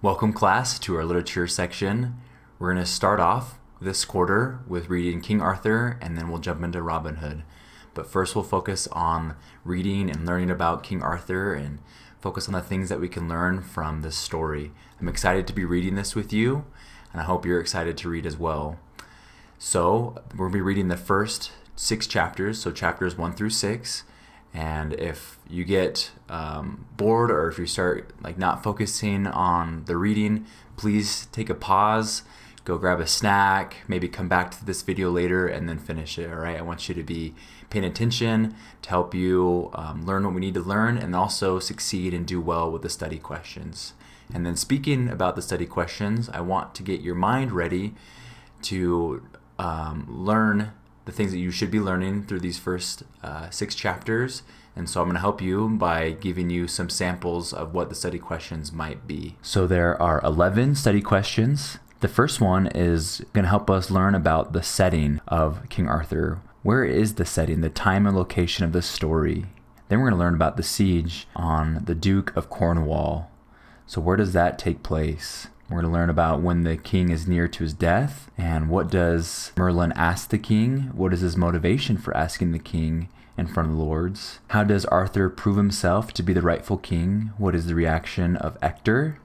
Welcome, class, to our literature section. We're going to start off this quarter with reading King Arthur, and then we'll jump into Robin Hood. But first we'll focus on reading and learning about King Arthur and focus on the things that we can learn from this story. I'm excited to be reading this with you, and I hope you're excited to read as well. So we're going to be reading the first 6 chapters, so chapters 1 through 6. And if you get bored, or if you start not focusing on the reading, please take a pause, go grab a snack, maybe come back to this video later and then finish it. All right, I want you to be paying attention to help you learn what we need to learn and also succeed and do well with the study questions. And then speaking about the study questions, I want to get your mind ready to learn the things that you should be learning through these first 6 chapters. And so I'm going to help you by giving you some samples of what the study questions might be. So there are 11 study questions. The first one is going to help us learn about the setting of King Arthur. Where is the setting, the time and location of the story? Then we're going to learn about the siege on the Duke of Cornwall. So where does that take place? We're going to learn about when the king is near to his death, and what does Merlin ask the king? What is his motivation for asking the king in front of the lords? How does Arthur prove himself to be the rightful king? What is the reaction of Ector?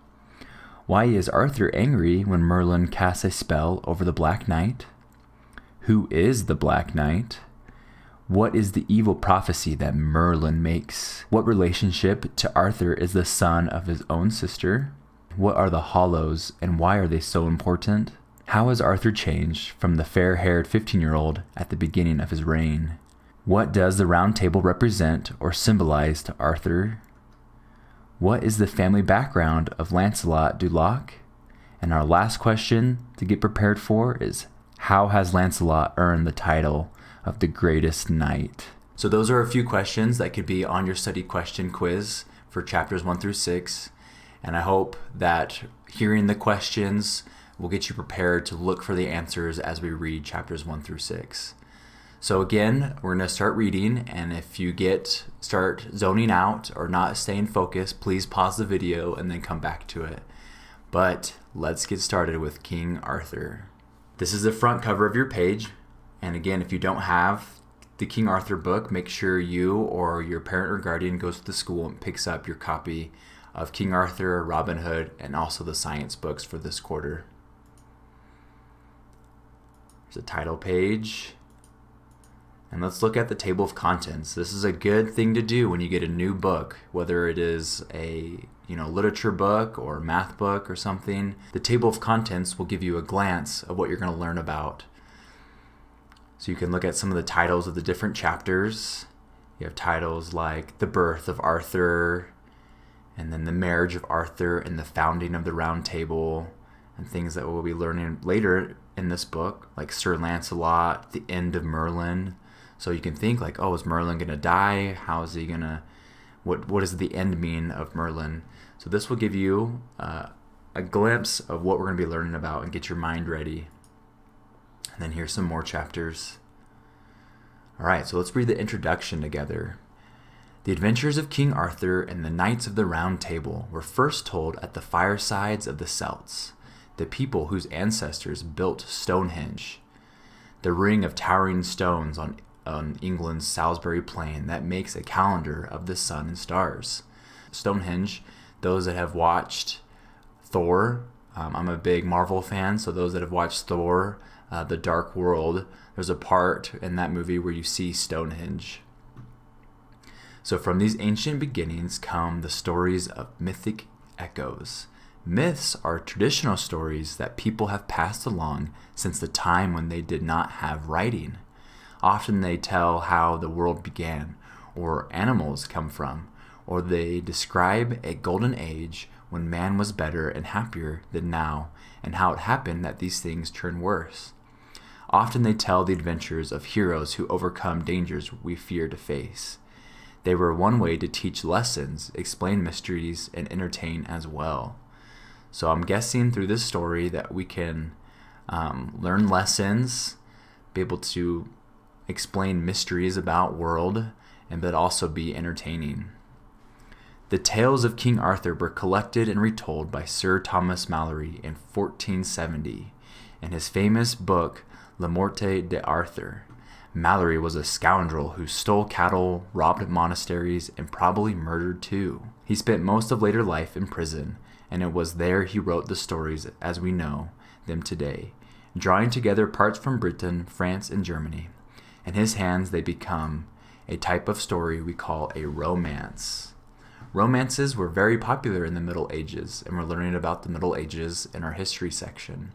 Why is Arthur angry when Merlin casts a spell over the Black Knight? Who is the Black Knight? What is the evil prophecy that Merlin makes? What relationship to Arthur is the son of his own sister? What are the Hallows, and why are they so important? How has Arthur changed from the fair-haired 15-year-old at the beginning of his reign? What does the Round Table represent or symbolize to Arthur? What is the family background of Lancelot du Lac? And our last question to get prepared for is, how has Lancelot earned the title of the greatest knight? So those are a few questions that could be on your study question quiz for chapters 1 through 6. And I hope that hearing the questions will get you prepared to look for the answers as we read chapters 1 through 6. So again, we're going to start reading, and if you start zoning out or not staying focused, please pause the video and then come back to it. But let's get started with King Arthur. This is the front cover of your page. And again, if you don't have the King Arthur book, make sure you or your parent or guardian goes to the school and picks up your copy of King Arthur, Robin Hood, and also the science books for this quarter. There's a title page. And let's look at the table of contents. This is a good thing to do when you get a new book, whether it is a literature book or math book or something. The table of contents will give you a glance of what you're going to learn about. So you can look at some of the titles of the different chapters. You have titles like The Birth of Arthur, and then the marriage of Arthur and the founding of the Round Table, and things that we'll be learning later in this book, like Sir Lancelot, the end of Merlin. So you can think is Merlin going to die? How is he going to, what does the end mean of Merlin? So this will give you a glimpse of what we're going to be learning about and get your mind ready. And then here's some more chapters. All right, so let's read the introduction together. The adventures of King Arthur and the Knights of the Round Table were first told at the firesides of the Celts, the people whose ancestors built Stonehenge, the ring of towering stones on England's Salisbury Plain that makes a calendar of the sun and stars. Stonehenge, those that have watched Thor, I'm a big Marvel fan, so those that have watched Thor, The Dark World, there's a part in that movie where you see Stonehenge. So from these ancient beginnings come the stories of mythic echoes. Myths are traditional stories that people have passed along since the time when they did not have writing. Often they tell how the world began, or animals come from, or they describe a golden age when man was better and happier than now, and how it happened that these things turned worse. Often they tell the adventures of heroes who overcome dangers we fear to face. They were one way to teach lessons, explain mysteries, and entertain as well. So I'm guessing through this story that we can learn lessons, be able to explain mysteries about world, and but also be entertaining. The tales of King Arthur were collected and retold by Sir Thomas Malory in 1470 in his famous book La Morte d'Arthur. Malory was a scoundrel who stole cattle, robbed monasteries, and probably murdered too. He spent most of later life in prison, and it was there he wrote the stories as we know them today, drawing together parts from Britain, France, and Germany. In his hands they become a type of story we call a romance. Romances were very popular in the Middle Ages, and we're learning about the Middle Ages in our history section.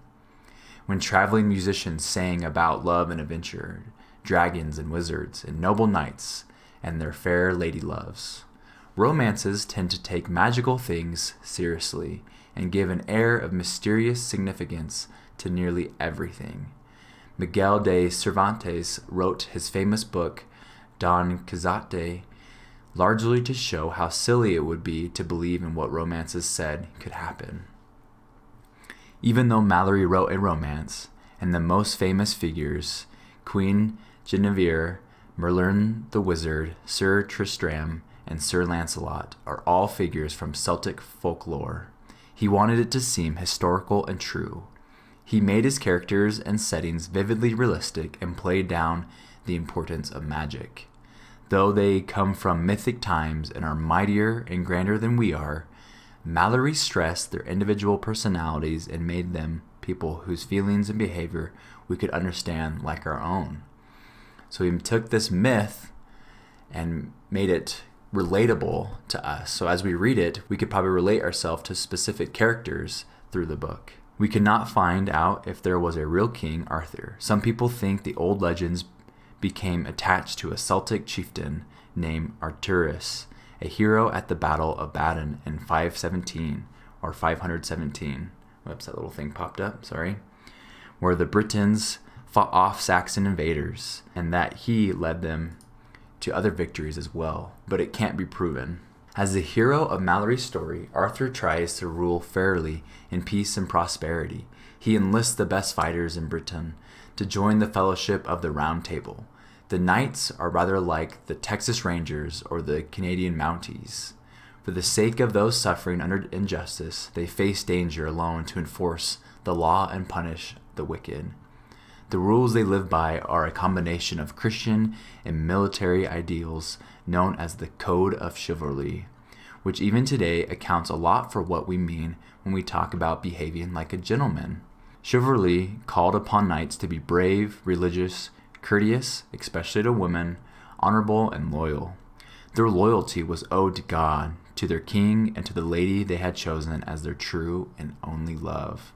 When traveling musicians sang about love and adventure, dragons and wizards, and noble knights, and their fair lady loves. Romances tend to take magical things seriously and give an air of mysterious significance to nearly everything. Miguel de Cervantes wrote his famous book, Don Quixote, largely to show how silly it would be to believe in what romances said could happen. Even though Malory wrote a romance, and the most famous figures, Queen Guinevere, Merlin the Wizard, Sir Tristram, and Sir Lancelot, are all figures from Celtic folklore, he wanted it to seem historical and true. He made his characters and settings vividly realistic and played down the importance of magic. Though they come from mythic times and are mightier and grander than we are, Malory stressed their individual personalities and made them people whose feelings and behavior we could understand like our own. So he took this myth and made it relatable to us. So as we read it, we could probably relate ourselves to specific characters through the book. We cannot find out if there was a real King Arthur. Some people think the old legends became attached to a Celtic chieftain named Arturus, a hero at the Battle of Badon in 517 or 517. Whoops, that little thing popped up, sorry. Where the Britons fought off Saxon invaders, and that he led them to other victories as well, but it can't be proven. As the hero of Malory's story, Arthur tries to rule fairly in peace and prosperity. He enlists the best fighters in Britain to join the Fellowship of the Round Table. The knights are rather like the Texas Rangers or the Canadian Mounties. For the sake of those suffering under injustice, they face danger alone to enforce the law and punish the wicked. The rules they live by are a combination of Christian and military ideals known as the Code of Chivalry, which even today accounts a lot for what we mean when we talk about behaving like a gentleman. Chivalry called upon knights to be brave, religious, courteous, especially to women, honorable, and loyal. Their loyalty was owed to God, to their king, and to the lady they had chosen as their true and only love.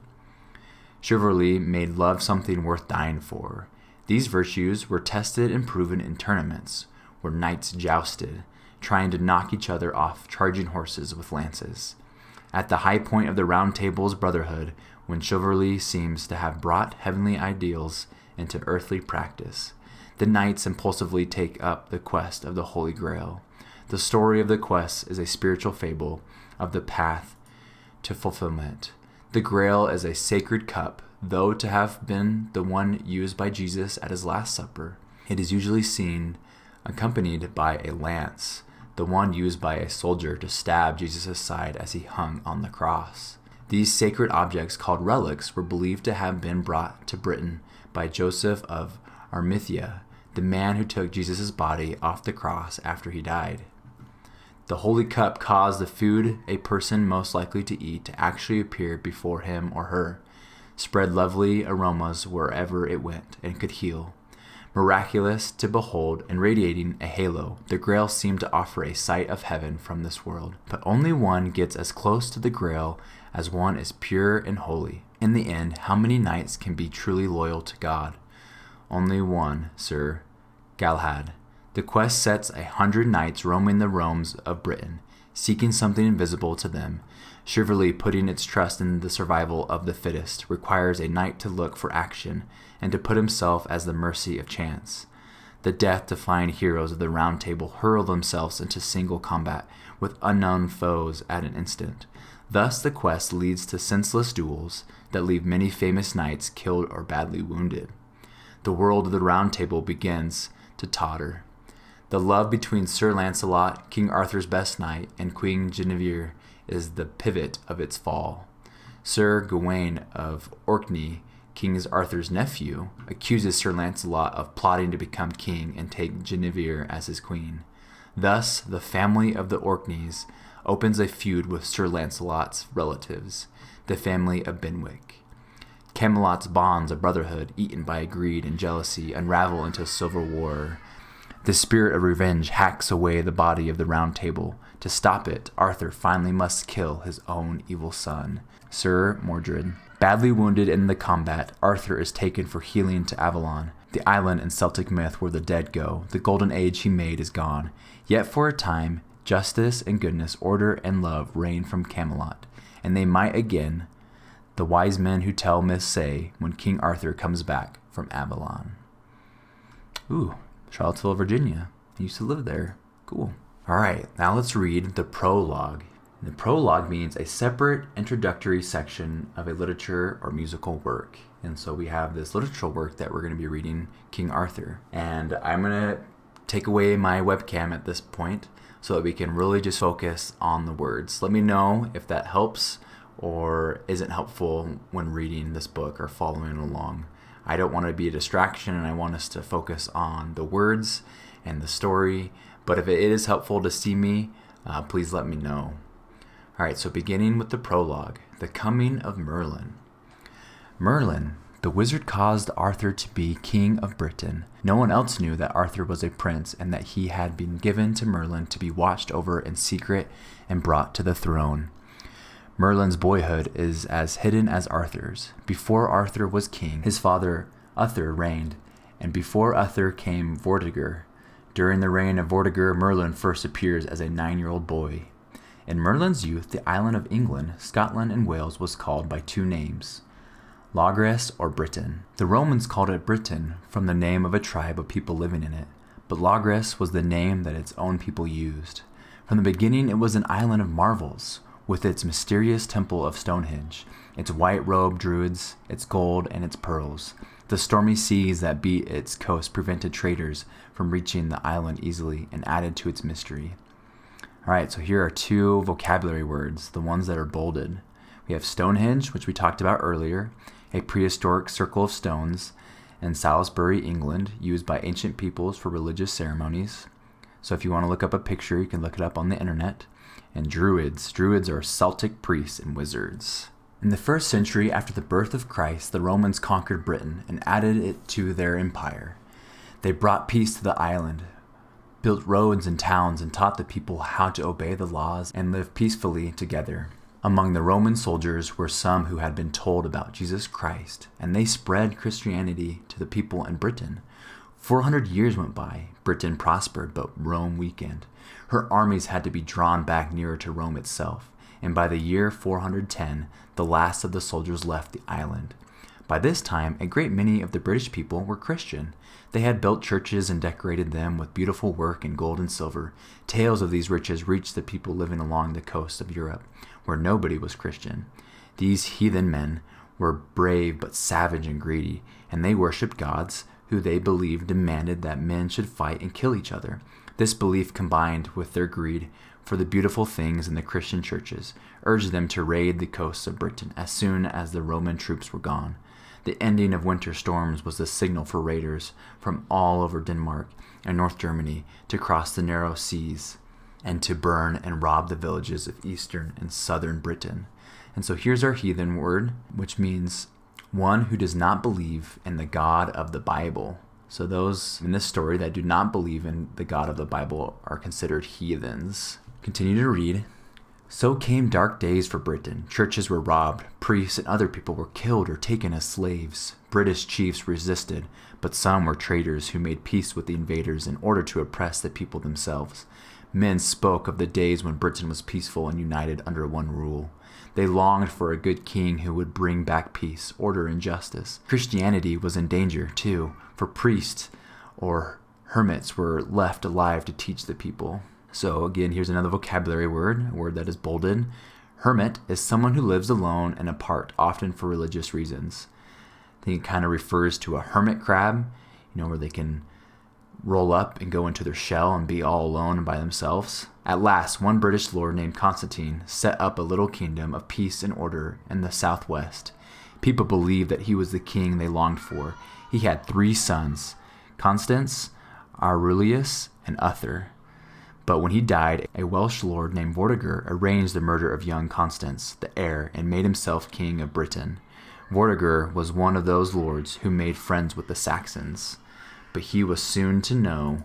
Chivalry made love something worth dying for. These virtues were tested and proven in tournaments, where knights jousted, trying to knock each other off charging horses with lances. At the high point of the Round Table's brotherhood, when chivalry seems to have brought heavenly ideals into earthly practice, the knights impulsively take up the quest of the Holy Grail. The story of the quest is a spiritual fable of the path to fulfillment. The Grail is a sacred cup, though to have been the one used by Jesus at his Last Supper. It is usually seen accompanied by a lance, the one used by a soldier to stab Jesus' side as he hung on the cross. These sacred objects, called relics, were believed to have been brought to Britain by Joseph of Arimathea, the man who took Jesus' body off the cross after he died. The holy cup caused the food a person most likely to eat to actually appear before him or her, spread lovely aromas wherever it went, and could heal. Miraculous to behold and radiating a halo, the Grail seemed to offer a sight of heaven from this world. But only one gets as close to the Grail as one is pure and holy. In the end, how many knights can be truly loyal to God? Only one, Sir Galahad. The quest sets 100 knights roaming the realms of Britain, seeking something invisible to them. Chivalry, putting its trust in the survival of the fittest, requires a knight to look for action and to put himself as the mercy of chance. The death-defying heroes of the Round Table hurl themselves into single combat with unknown foes at an instant. Thus the quest leads to senseless duels that leave many famous knights killed or badly wounded. The world of the Round Table begins to totter. The love between Sir Lancelot, King Arthur's best knight, and Queen Guinevere is the pivot of its fall. Sir Gawain of Orkney, King Arthur's nephew, accuses Sir Lancelot of plotting to become king and take Guinevere as his queen. Thus, the family of the Orkneys opens a feud with Sir Lancelot's relatives, the family of Benwick. Camelot's bonds of brotherhood, eaten by greed and jealousy, unravel into civil war. The spirit of revenge hacks away the body of the Round Table. To stop it, Arthur finally must kill his own evil son, Sir Mordred. Badly wounded in the combat, Arthur is taken for healing to Avalon, the island in Celtic myth where the dead go. The golden age he made is gone. Yet for a time, justice and goodness, order and love reign from Camelot, and they might again, the wise men who tell myths say, when King Arthur comes back from Avalon. Ooh, Charlottesville, Virginia. I used to live there. Cool. All right, now let's read the prologue. The prologue means a separate introductory section of a literature or musical work. And so we have this literature work that we're going to be reading, King Arthur. And I'm going to take away my webcam at this point so that we can really just focus on the words. Let me know if that helps or isn't helpful when reading this book or following along. I don't want to be a distraction, and I want us to focus on the words and the story. But if it is helpful to see me, please let me know. All right, so beginning with the prologue, the coming of Merlin. Merlin, the wizard, caused Arthur to be king of Britain. No one else knew that Arthur was a prince and that he had been given to Merlin to be watched over in secret and brought to the throne. Merlin's boyhood is as hidden as Arthur's. Before Arthur was king, his father Uther reigned, and before Uther came Vortigern. During the reign of Vortigern, Merlin first appears as a 9-year-old boy. In Merlin's youth, the island of England, Scotland, and Wales was called by 2 names, Logres or Britain. The Romans called it Britain from the name of a tribe of people living in it, but Logres was the name that its own people used. From the beginning, it was an island of marvels, with its mysterious temple of Stonehenge, its white-robed druids, its gold, and its pearls. The stormy seas that beat its coast prevented traders from reaching the island easily and added to its mystery. All right, so here are 2 vocabulary words, the ones that are bolded. We have Stonehenge, which we talked about earlier, a prehistoric circle of stones in Salisbury, England, used by ancient peoples for religious ceremonies. So if you want to look up a picture, you can look it up on the internet. And druids. Druids are Celtic priests and wizards. In the 1st century after the birth of Christ, the Romans conquered Britain and added it to their empire. They brought peace to the island, built roads and towns, and taught the people how to obey the laws and live peacefully together. Among the Roman soldiers were some who had been told about Jesus Christ, and they spread Christianity to the people in Britain. 400 years went by. Britain prospered, but Rome weakened. Her armies had to be drawn back nearer to Rome itself, and by the year 410, the last of the soldiers left the island. By this time, a great many of the British people were Christian. They had built churches and decorated them with beautiful work in gold and silver. Tales of these riches reached the people living along the coast of Europe, where nobody was Christian. These heathen men were brave but savage and greedy, and they worshipped gods who they believed demanded that men should fight and kill each other. This belief, combined with their greed for the beautiful things in the Christian churches, urged them to raid the coasts of Britain as soon as the Roman troops were gone. The ending of winter storms was the signal for raiders from all over Denmark and North Germany to cross the narrow seas and to burn and rob the villages of eastern and southern Britain. And so here's our heathen word, which means one who does not believe in the God of the Bible. So those in this story that do not believe in the God of the Bible are considered heathens. Continue to read. So came dark days for Britain. Churches were robbed, priests and other people were killed or taken as slaves. British chiefs resisted, but some were traitors who made peace with the invaders in order to oppress the people themselves. Men spoke of the days when Britain was peaceful and united under one rule. They longed for a good king who would bring back peace, order, and justice. Christianity was in danger, too, for priests or hermits were left alive to teach the people. So again, here's another vocabulary word, a word that is bolded. Hermit is someone who lives alone and apart, often for religious reasons. I think it kind of refers to a hermit crab, where they can roll up and go into their shell and be all alone and by themselves. At last, one British lord named Constantine set up a little kingdom of peace and order in the southwest. People believed that he was the king they longed for. He had 3 sons, Constans, Aurelius, and Uther. But when he died, a Welsh lord named Vortigern arranged the murder of young Constans, the heir, and made himself king of Britain. Vortigern was one of those lords who made friends with the Saxons, but he was soon to know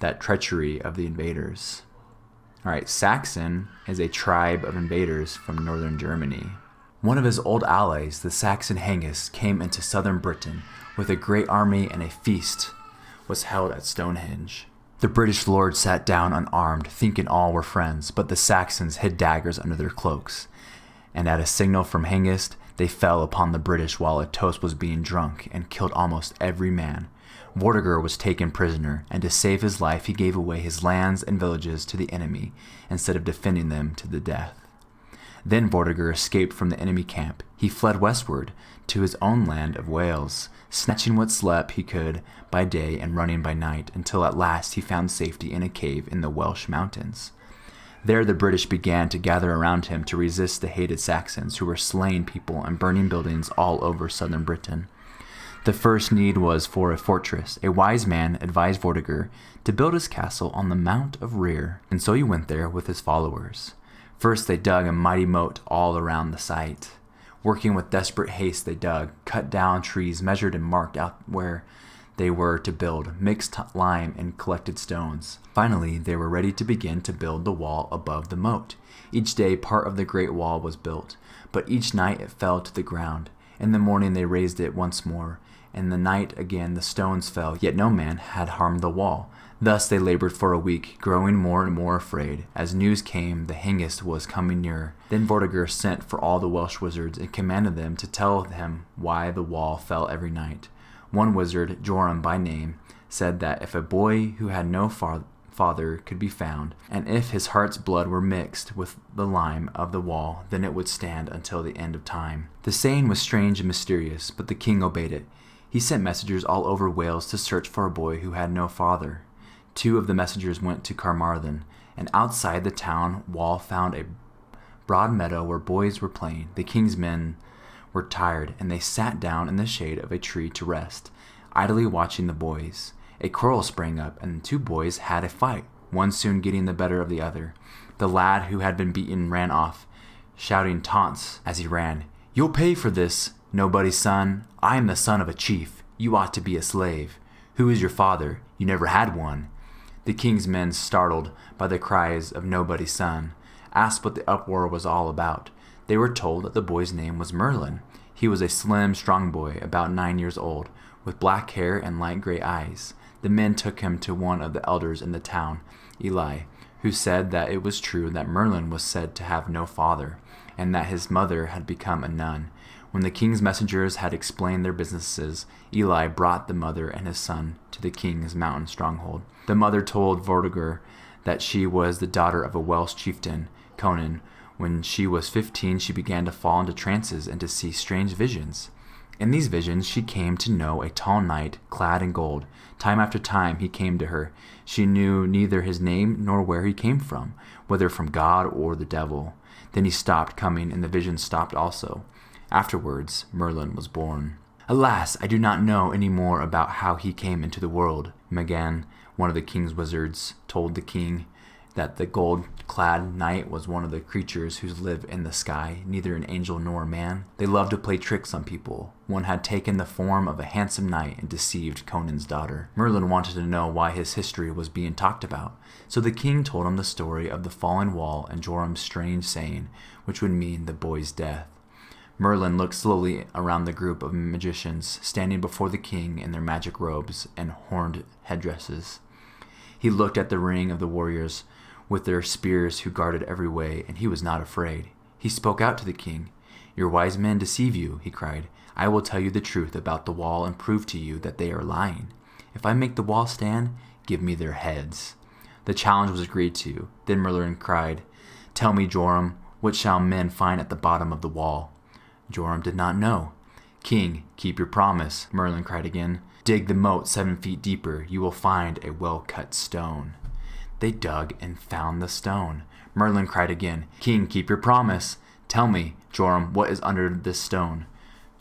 that treachery of the invaders. All right, Saxon is a tribe of invaders from northern Germany. One of his old allies, the Saxon Hengist, came into southern Britain with a great army, and a feast was held at Stonehenge. The British lord sat down unarmed, thinking all were friends, but the Saxons hid daggers under their cloaks, and at a signal from Hengist, they fell upon the British while a toast was being drunk and killed almost every man. Vortigern was taken prisoner, and to save his life he gave away his lands and villages to the enemy instead of defending them to the death. Then Vortigern escaped from the enemy camp. He fled westward to his own land of Wales, snatching what slept he could by day and running by night, until at last he found safety in a cave in the Welsh mountains. There the British began to gather around him to resist the hated Saxons, who were slaying people and burning buildings all over southern Britain. The first need was for a fortress. A wise man advised Vortigern to build his castle on the Mount of Rear, and so he went there with his followers. First they dug a mighty moat all around the site. Working with desperate haste they dug, cut down trees, measured and marked out where they were to build, mixed lime and collected stones. Finally, they were ready to begin to build the wall above the moat. Each day part of the great wall was built, but each night it fell to the ground. In the morning they raised it once more. In the night again the stones fell, yet no man had harmed the wall. Thus they labored for a week, growing more and more afraid. As news came, the Hengist was coming nearer. Then Vortigern sent for all the Welsh wizards and commanded them to tell him why the wall fell every night. One wizard, Joram by name, said that if a boy who had no father could be found, and if his heart's blood were mixed with the lime of the wall, then it would stand until the end of time. The saying was strange and mysterious, but the king obeyed it. He sent messengers all over Wales to search for a boy who had no father. 2 of the messengers went to Carmarthen, and outside the town wall found a broad meadow where boys were playing. The king's men were tired, and they sat down in the shade of a tree to rest, idly watching the boys. A quarrel sprang up, and the 2 boys had a fight, one soon getting the better of the other. The lad who had been beaten ran off, shouting taunts as he ran. "You'll pay for this, nobody's son. I am the son of a chief. You ought to be a slave. Who is your father? You never had one." The king's men, startled by the cries of nobody's son, asked what the uproar was all about. They were told that the boy's name was Merlin. He was a slim, strong boy, about 9 years old, with black hair and light gray eyes. The men took him to one of the elders in the town, Eli, who said that it was true that Merlin was said to have no father, and that his mother had become a nun. When the king's messengers had explained their businesses, Eli brought the mother and his son to the king's mountain stronghold. The mother told Vortigern that she was the daughter of a Welsh chieftain, Conan. When she was 15, she began to fall into trances and to see strange visions. In these visions, she came to know a tall knight clad in gold. Time after time he came to her. She knew neither his name nor where he came from, whether from God or the devil. Then he stopped coming, and the visions stopped also. Afterwards, Merlin was born. "Alas, I do not know any more about how he came into the world." Magan, one of the king's wizards, told the king that the gold-clad knight was one of the creatures who live in the sky, neither an angel nor a man. They loved to play tricks on people. One had taken the form of a handsome knight and deceived Conan's daughter. Merlin wanted to know why his history was being talked about, so the king told him the story of the fallen wall and Joram's strange saying, which would mean the boy's death. Merlin looked slowly around the group of magicians standing before the king in their magic robes and horned headdresses. He looked at the ring of the warriors with their spears who guarded every way, and he was not afraid. He spoke out to the king. "Your wise men deceive you," he cried. "I will tell you the truth about the wall and prove to you that they are lying. If I make the wall stand, give me their heads." The challenge was agreed to. Then Merlin cried, "Tell me, Joram, what shall men find at the bottom of the wall?" Joram did not know. "King, keep your promise," Merlin cried again. Dig the moat 7 feet deeper, you will find a well-cut stone. They dug and found the stone. Merlin cried again, King, keep your promise. Tell me, Joram, what is under this stone?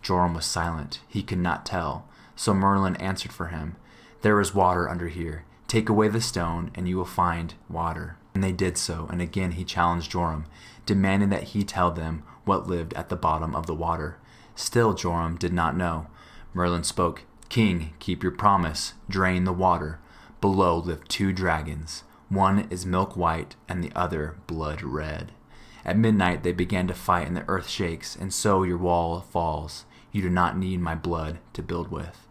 Joram was silent. He could not tell. So Merlin answered for him, There is water under here. Take away the stone, and you will find water. And they did so, and again he challenged Joram, demanding that he tell them what lived at the bottom of the water. Still Joram did not know. Merlin spoke, King, keep your promise. Drain the water. Below live 2 dragons. One is milk white, and the other blood red. At midnight they began to fight, and the earth shakes, and so your wall falls. You do not need my blood to build with.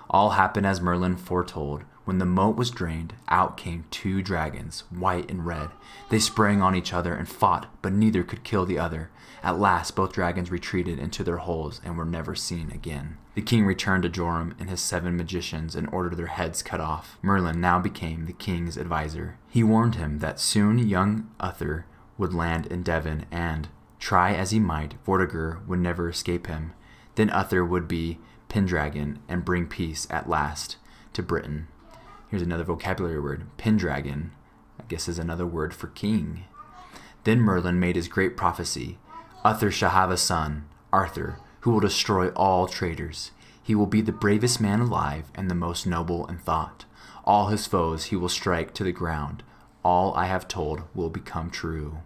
All happened as Merlin foretold. When the moat was drained, out came 2 dragons, white and red. They sprang on each other and fought, but neither could kill the other. At last both dragons retreated into their holes and were never seen again. The king returned to Joram and his 7 magicians and ordered their heads cut off. Merlin now became the king's advisor. He warned him that soon young Uther would land in Devon, and, try as he might, Vortigern would never escape him. Then Uther would be Pendragon and bring peace at last to Britain. Here's another vocabulary word. Pendragon, I guess, is another word for king. Then Merlin made his great prophecy. Uther shall have a son, Arthur, who will destroy all traitors. He will be the bravest man alive and the most noble in thought. All his foes he will strike to the ground. All I have told will become true.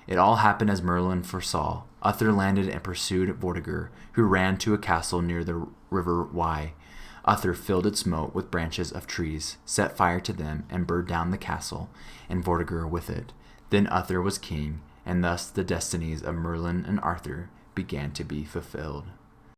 It all happened as Merlin foresaw. Uther landed and pursued Vortigern, who ran to a castle near the river Wye. Uther filled its moat with branches of trees, set fire to them, and burned down the castle, and Vortigern with it. Then Uther was king, and thus the destinies of Merlin and Arthur began to be fulfilled.